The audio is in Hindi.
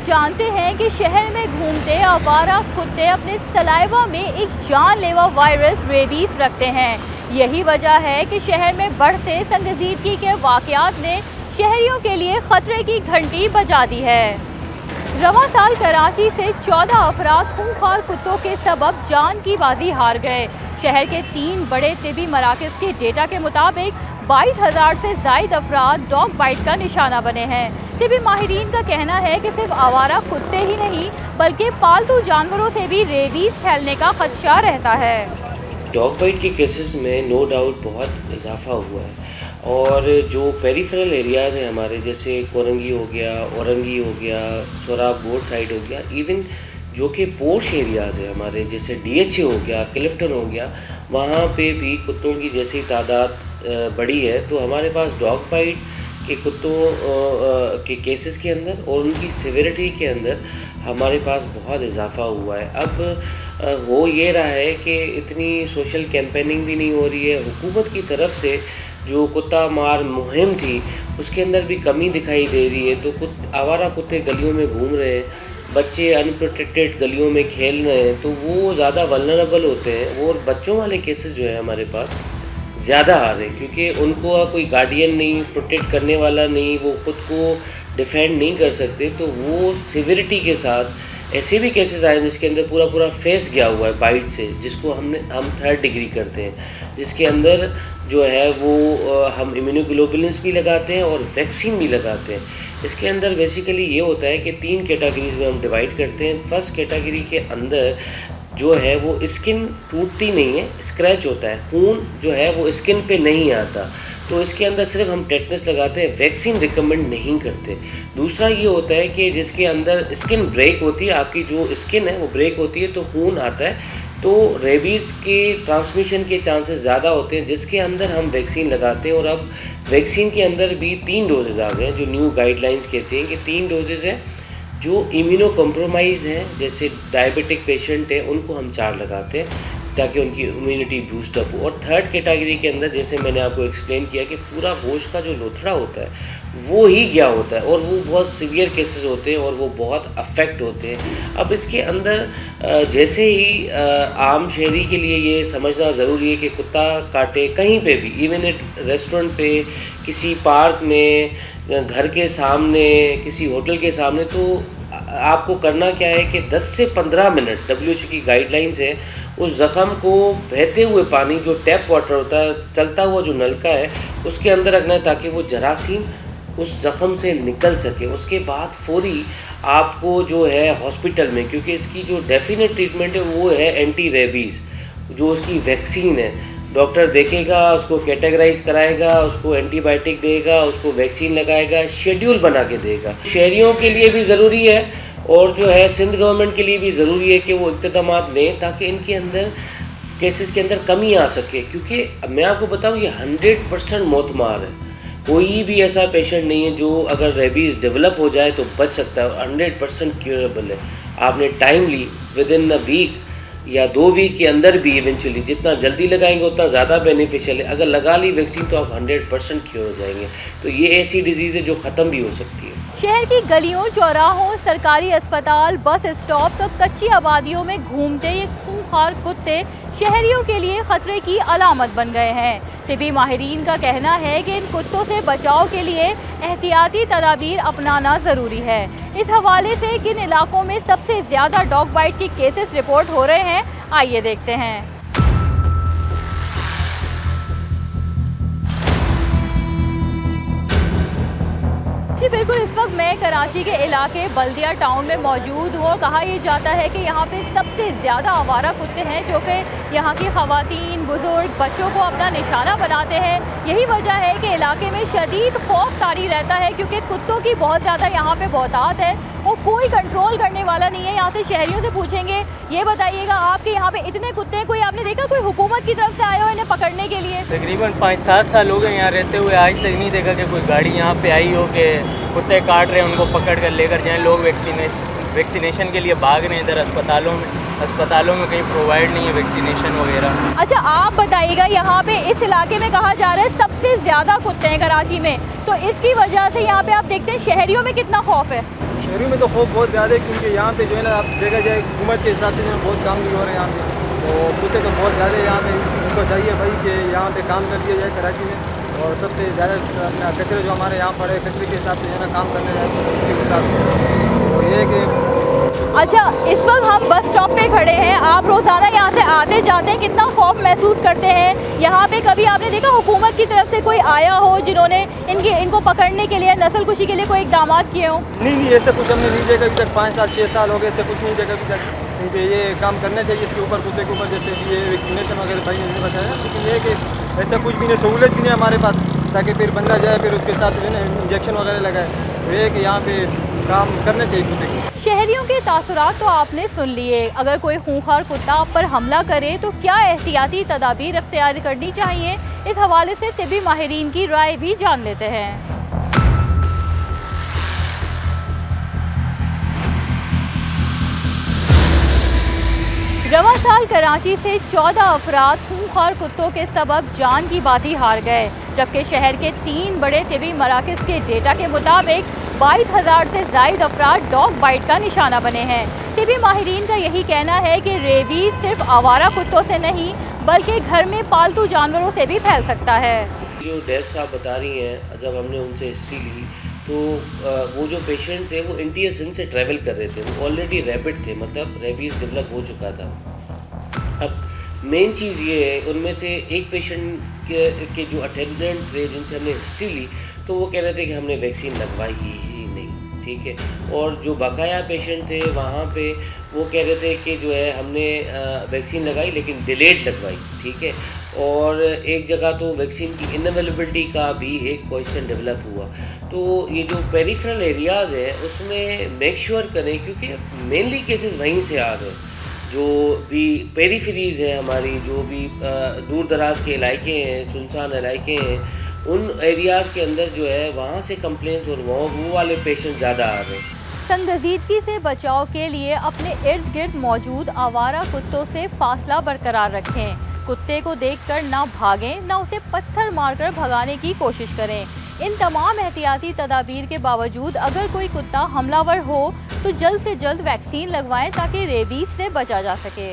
आप जानते हैं कि शहर में घूमते आवारा कुत्ते अपने सलाइवा में एक जानलेवा वायरस रेबीज रखते हैं। यही वजह है कि शहर में बढ़ते संजीदगी के वाकयात ने शहरियों के लिए खतरे की घंटी बजा दी है। रवां साल कराची से 14 अफराद खूंखार कुत्तों के सबब जान की बाजी हार गए। शहर के 3 बड़े तिबी मराकज़ के डेटा के मुताबिक 22,000 से ज़ायद अफराद डॉग बाइट का निशाना बने हैं। तिबी माहिरीन का कहना है कि सिर्फ आवारा कुत्ते ही नहीं बल्कि पालतू जानवरों से भी रेबीज फैलने का खदशा रहता है। डॉग बाइट के केसेस में नो डाउट बहुत इजाफा हुआ है और जो पेरिफेरल एरियाज़ हैं हमारे, जैसे कोरंगी हो गया, औरंगी हो गया, सोराब बोर्ड साइड हो गया, इवन जो कि पोर्श एरियाज़ हैं हमारे, जैसे DHA हो गया, क्लिफ्टन हो गया, वहाँ पे भी कुत्तों की जैसी तादाद बड़ी है। तो हमारे पास डॉग बाइट के कुत्तों के केसेस के अंदर और उनकी सिविरिटी के अंदर हमारे पास बहुत इजाफा हुआ है। अब हो ये रहा है कि इतनी सोशल कैंपेनिंग भी नहीं हो रही है। हुकूमत की तरफ से जो कुत्ता मार मुहिम थी उसके अंदर भी कमी दिखाई दे रही है। तो आवारा कुत्ते गलियों में घूम रहे हैं, बच्चे अनप्रोटेक्टेड गलियों में खेल रहे हैं, तो वो ज़्यादा वल्नरेबल होते हैं। वो बच्चों वाले केसेस जो है हमारे पास ज़्यादा आ रहे हैं क्योंकि उनको कोई गार्डियन नहीं, प्रोटेक्ट करने वाला नहीं, वो खुद को डिफेंड नहीं कर सकते। तो वो सिविरिटी के साथ ऐसे भी केसेस आए जिसके अंदर पूरा फेस गया हुआ है बाइट से, जिसको हम 3rd डिग्री करते हैं, जिसके अंदर जो है वो हम इम्यूनोग्लोबुलिन्स भी लगाते हैं और वैक्सीन भी लगाते हैं। इसके अंदर बेसिकली ये होता है कि 3 कैटेगरीज में हम डिवाइड करते हैं। फर्स्ट कैटेगरी के अंदर जो है वो स्किन टूटती नहीं है, स्क्रैच होता है, खून जो है वो स्किन पे नहीं आता, तो इसके अंदर सिर्फ हम टेटनस लगाते हैं, वैक्सीन रिकमेंड नहीं करते। दूसरा ये होता है कि जिसके अंदर स्किन ब्रेक होती है, आपकी जो स्किन है वो ब्रेक होती है तो खून आता है, तो रेबीज़ के ट्रांसमिशन के चांसेस ज़्यादा होते हैं, जिसके अंदर हम वैक्सीन लगाते हैं। और अब वैक्सीन के अंदर भी 3 डोजेज़ आ गए हैं, जो न्यू गाइडलाइंस कहते हैं कि 3 डोजेज़ हैं। जो इम्यूनो कॉम्प्रोमाइज़ हैं, जैसे डायबिटिक पेशेंट हैं, उनको हम 4 लगाते हैं ताकि उनकी इम्यूनिटी बूस्ट अप हो। और 3rd कैटेगरी के अंदर जैसे मैंने आपको एक्सप्लेन किया कि पूरा गोश्त का जो लोथड़ा होता है वो ही गया होता है और वो बहुत सीवियर केसेस होते हैं और वो बहुत अफेक्ट होते हैं। अब इसके अंदर जैसे ही आम शहरी के लिए ये समझना ज़रूरी है कि कुत्ता काटे कहीं पे भी, इवन एट रेस्टोरेंट पे, किसी पार्क में, घर के सामने, किसी होटल के सामने, तो आपको करना क्या है कि 10 से 15 मिनट WHO की गाइडलाइंस है, उस ज़ख़म को बहते हुए पानी, जो टैप वाटर होता है, चलता हुआ जो नलका है, उसके अंदर रखना है ताकि वो जरासीम उस ज़ख़म से निकल सके। उसके बाद फौरी आपको जो है हॉस्पिटल में, क्योंकि इसकी जो डेफिनेट ट्रीटमेंट है वो है एंटी रेबीज़, जो उसकी वैक्सीन है, डॉक्टर देखेगा, उसको कैटेगराइज कराएगा, उसको एंटीबायोटिक देगा, उसको वैक्सीन लगाएगा, शेड्यूल बना के देगा। शहरियों के लिए भी ज़रूरी है और जो है सिंध गवर्नमेंट के लिए भी ज़रूरी है कि वो इक़दामात लें ताकि इनके अंदर केसेस के अंदर कमी आ सके। क्योंकि मैं आपको बताऊँ ये 100% मौतमार है, कोई भी ऐसा पेशेंट नहीं है जो अगर रेबीज़ डेवलप हो जाए तो बच सकता है, 100% क्यूरेबल है। आपने टाइम ली, विद इन अ वीक या 2 वीक के अंदर भी इवेंचुअली जितना जल्दी लगाएंगे उतना ज़्यादा बेनिफिशियल है। अगर लगा ली वैक्सीन तो आप 100% क्योर हो जाएंगे। तो ये ऐसी डिजीज़ है जो ख़त्म भी हो सकती है। शहर की गलियों, चौराहों, सरकारी अस्पताल, बस स्टॉप तक कच्ची आबादियों में घूमते ये खूंखार कुत्ते शहरियों के लिए खतरे की अलामत बन गए हैं। तिबी माहिरीन का कहना है कि इन कुत्तों से बचाव के लिए एहतियाती तदाबीर अपनाना ज़रूरी है। इस हवाले से किन इलाकों में सबसे ज़्यादा डॉग बाइट के केसेस रिपोर्ट हो रहे हैं, आइए देखते हैं। जी बिल्कुल, इस वक्त मैं कराची के इलाके बल्दिया टाउन में मौजूद हूँ। कहा यह जाता है कि यहाँ पे सबसे ज़्यादा आवारा कुत्ते हैं जो कि यहाँ की ख़वातीन, बुज़ुर्ग, बच्चों को अपना निशाना बनाते हैं। यही वजह है कि इलाके में शदीद खौफ तारी रहता है क्योंकि कुत्तों की बहुत ज़्यादा यहाँ पे बहुतात है और कोई कंट्रोल करने वाला नहीं है। यहाँ से शहरियों से पूछेंगे, ये बताइएगा आपके यहाँ पे इतने कुत्ते हैं, कोई आपने देखा कोई हुकूमत की तरफ से आया हो इन्हें पकड़ने के लिए? तकरीबन 5-7 साल हो गए यहाँ रहते हुए, आज तक नहीं देखा कि कोई गाड़ी यहाँ पे आई हो कि कुत्ते काट रहे हैं उनको पकड़ कर लेकर जाएं, लोग वैक्सीनेशन के लिए भाग रहे हैं इधर अस्पतालों में कहीं प्रोवाइड नहीं है वैक्सीनेशन वगैरह। अच्छा, आप बताइएगा, यहाँ पे इस इलाके में कहा जा रहा है सबसे ज़्यादा कुत्ते हैं कराची में, तो इसकी वजह से यहाँ पे आप देखते हैं शहरियों में कितना खौफ है। शहरों में तो खौफ बहुत ज़्यादा है, क्योंकि यहाँ पे जो है ना, आप देखा जाए हुकूमत के हिसाब से जो है बहुत काम भी हो रहे हैं यहाँ पे, तो कुत्ते तो बहुत ज़्यादा है यहाँ पे। उनको चाहिए भाई कि यहाँ पे काम कर दिया जाए कराची में, और सबसे ज़्यादा अपना कचरे जो हमारे यहाँ पड़े कचरे के हिसाब से जो है ना काम करने जाए, तो उसके हिसाब से तो ये है कि। अच्छा, इस वक्त हम बस स्टॉप पे खड़े हैं। आप रोज़ाना यहाँ से आते जाते हैं, कितना खौफ महसूस करते हैं? यहाँ पे कभी आपने देखा हुकूमत की तरफ से कोई आया हो जिन्होंने इनको पकड़ने के लिए, नस्ल कुशी के लिए कोई इकदाम किए हों? नहीं, ऐसा कुछ हमने नहीं देखा अभी तक। 5 साल 6 साल हो गए, ऐसा कुछ नहीं देखा अभी तक। क्योंकि ये काम करना चाहिए इसके ऊपर, कुत्ते के ऊपर, जैसे ये वैक्सीनेशन वगैरह भाई ने बताया, लेकिन ये कि ऐसा कुछ भी नहीं, सहूलत भी नहीं हमारे पास, ताकि फिर बंदा जाए फिर उसके साथ जो है ना इंजेक्शन वगैरह लगाए। तो ये कि यहाँ पे काम करना चाहिए कुत्ते को। शहरियों के तासुरात तो आपने सुन लिए। अगर कोई खूंखार कुत्ता आप पर हमला करे तो क्या एहतियाती तदाबीर इख्तियार करनी चाहिए, इस हवाले से तिबी माहिरीन की राय भी जान लेते हैं। रवां साल कराची से 14 अफराद खूंखार कुत्तों के सबब जान की बाजी हार गए, जबकि शहर के 3 बड़े तिबी मराकज़ के डेटा के मुताबिक 22,000 से ज़ायद अफराद डॉग बाइट का निशाना बने हैं। तिबी माहिरीन का यही कहना है कि रेबीज सिर्फ आवारा कुत्तों से नहीं बल्कि घर में पालतू जानवरों से भी फैल सकता है। जो डेथ्स आप बता रही हैं, जब हमने उनसे हिस्ट्री ली तो वो जो पेशेंट थे वो इंटीरियर सिंध से ट्रैवल कर रहे थे, वो ऑलरेडी रैबिट थे, मतलब रेबीज़ डेवलप हो चुका था। अब मेन चीज़ ये है, उनमें से एक पेशेंट के जो अटेंडेंट थे जिनसे हमने हिस्ट्री ली, तो वो कह रहे थे कि हमने वैक्सीन लगवाई ही नहीं, ठीक है। और जो बकाया पेशेंट थे वहाँ पे वो कह रहे थे कि जो है हमने वैक्सीन लगाई लेकिन डिलेड लगवाई, ठीक है। और एक जगह तो वैक्सीन की इनअवेलेबिलिटी का भी एक क्वेश्चन डेवलप हुआ। तो ये जो पेरिफेरल एरियाज़ है उसमें मेक श्योर करें, क्योंकि मेनली केसेस वहीं से आ रहे हैं। जो भी पेरीफेरीज़ है हमारी, जो भी दूर दराज के इलाके हैं, सुनसान इलाके हैं, उन एरियाज़ के अंदर जो है वहाँ से कंप्लेंट्स और वो वाले पेशेंट ज़्यादा आ रहे हैं। संगजीदगी से बचाव के लिए अपने इर्द गिर्द मौजूद आवारा कुत्तों से फासला बरकरार रखें। कुत्ते को देखकर ना भागें, ना उसे पत्थर मारकर भगाने की कोशिश करें। इन तमाम एहतियाती तदाबीर के बावजूद अगर कोई कुत्ता हमलावर हो तो जल्द से जल्द वैक्सीन लगवाएं ताकि रेबीज से बचा जा सके।